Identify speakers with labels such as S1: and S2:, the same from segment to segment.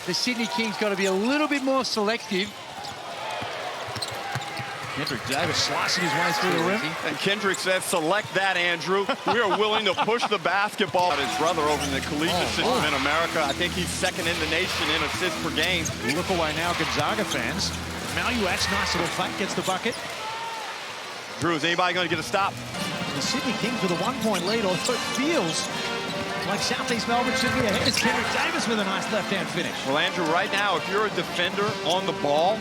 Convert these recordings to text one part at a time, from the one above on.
S1: the Sydney Kings got to be a little bit more selective.
S2: Kendric Davis slicing his way through the rim.
S3: And Kendrick says, select that, Andrew. We are willing to push the basketball. His brother over in the collegiate system in America. I think he's second in the nation in assists per game.
S2: Look away now, Gonzaga fans. Maluat's nice little fake, gets the bucket.
S3: Drew, is anybody going to get a stop?
S2: The Sydney Kings with a 1-point lead, although it feels like South East Melbourne should be ahead. It's Kendric Davis with a nice left-hand finish.
S3: Well, Andrew, right now, if you're a defender on the ball.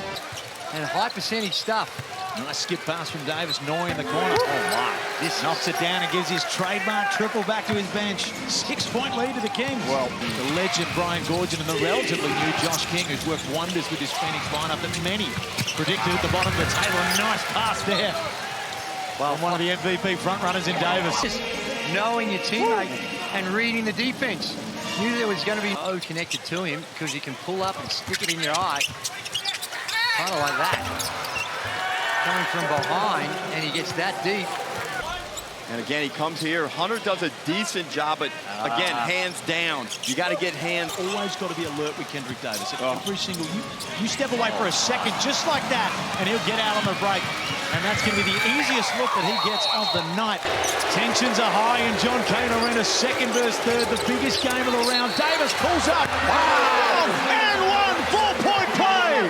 S1: And high percentage stuff.
S2: Nice skip pass from Davis, gnawing in the corner. Oh, my. This knocks it down and gives his trademark triple back to his bench. 6-point lead to the Kings. Well, the legend Brian Gorgon and the relatively new Josh King, who's worked wonders with this Phoenix lineup that many predicted at the bottom of the table. A nice pass there. Well, one of the MVP frontrunners in Davis.
S1: Just knowing your teammate and reading the defense. Knew there was going to be connected to him because you can pull up and stick it in your eye. Kind of like that. Coming from behind, and he gets that deep.
S3: And again, he comes here. Hunter does a decent job, but again, hands down. You got to get hands.
S2: Always got to be alert with Kendric Davis. Every single, you step away for a second just like that, and he'll get out on the break. And that's going to be the easiest look that he gets of the night. Tensions are high in John Cain Arena, second versus third, the biggest game of the round. Davis pulls up. Wow! And one 4-point play.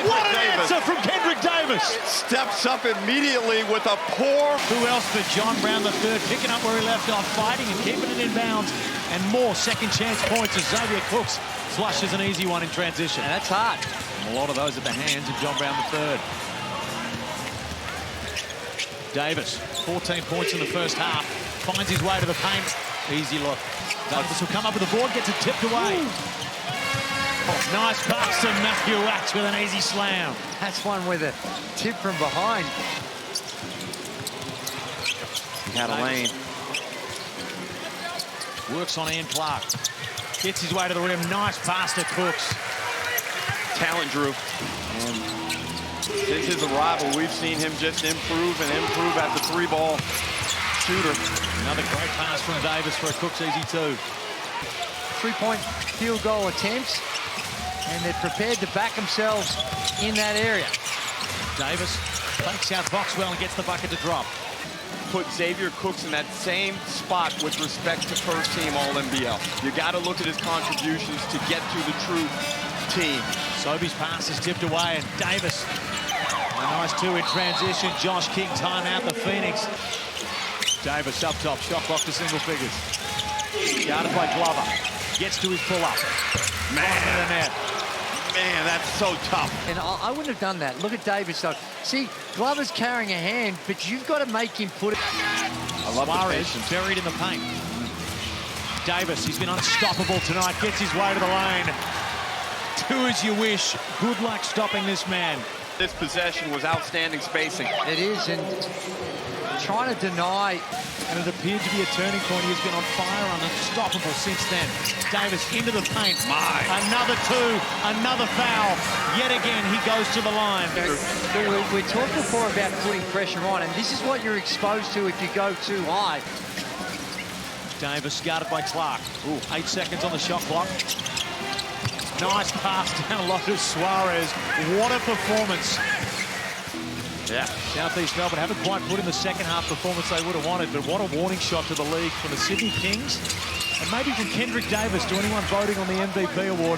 S2: What an answer from Kendric Davis.
S3: Steps up immediately with a pour.
S2: Who else but John Brown III, picking up where he left off, fighting and keeping it in bounds. And more second chance points as Xavier Cooks flushes an easy one in transition.
S1: And that's hard.
S2: And a lot of those at the hands of John Brown III. Davis, 14 points in the first half, finds his way to the paint. Easy look. Davis will come up with the board, gets it tipped away. Oh, nice pass to Matthew Wax with an easy slam.
S1: That's one with a tip from behind.
S3: He had a lane.
S2: Works on Ian Clark. Gets his way to the rim. Nice pass to Cooks.
S3: Talent, Drew. And since his arrival, we've seen him just improve and improve as a three-ball shooter.
S2: Another great pass from Davis for a Cooks easy two.
S1: 3-point field goal attempts, and they're prepared to back themselves in that area.
S2: Davis fakes out Boxwell and gets the bucket to drop.
S3: Put Xavier Cooks in that same spot with respect to first-team All-NBL. You got to look at his contributions to get to the true team.
S2: Sobey's pass is tipped away, and Davis, a nice two in transition. Josh King timeout the Phoenix. Davis up top, shot clock to single figures. Guarded by Glover. Gets to his pull-up.
S3: Man, that's so tough.
S1: And I wouldn't have done that. Look at Davis, though. See, Glover's carrying a hand, but you've got to make him put it.
S3: I love the patience.
S2: Buried in the paint. Davis, he's been unstoppable tonight. Gets his way to the lane. Do as you wish. Good luck stopping this man.
S3: This possession was outstanding spacing.
S1: It is, and trying to deny.
S2: And it appeared to be a turning point. He has been on fire, unstoppable since then. Davis into the paint. Another two, another foul. Yet again, he goes to the line.
S1: We talked before about putting pressure on, and this is what you're exposed to if you go too high.
S2: Davis guarded by Clark. 8 seconds on the shot clock. Nice pass down low to Suarez. What a performance.
S3: Yeah.
S2: South East Melbourne haven't quite put in the second half performance they would have wanted, but what a warning shot to the league from the Sydney Kings and maybe from Kendric Davis to anyone voting on the MVP award.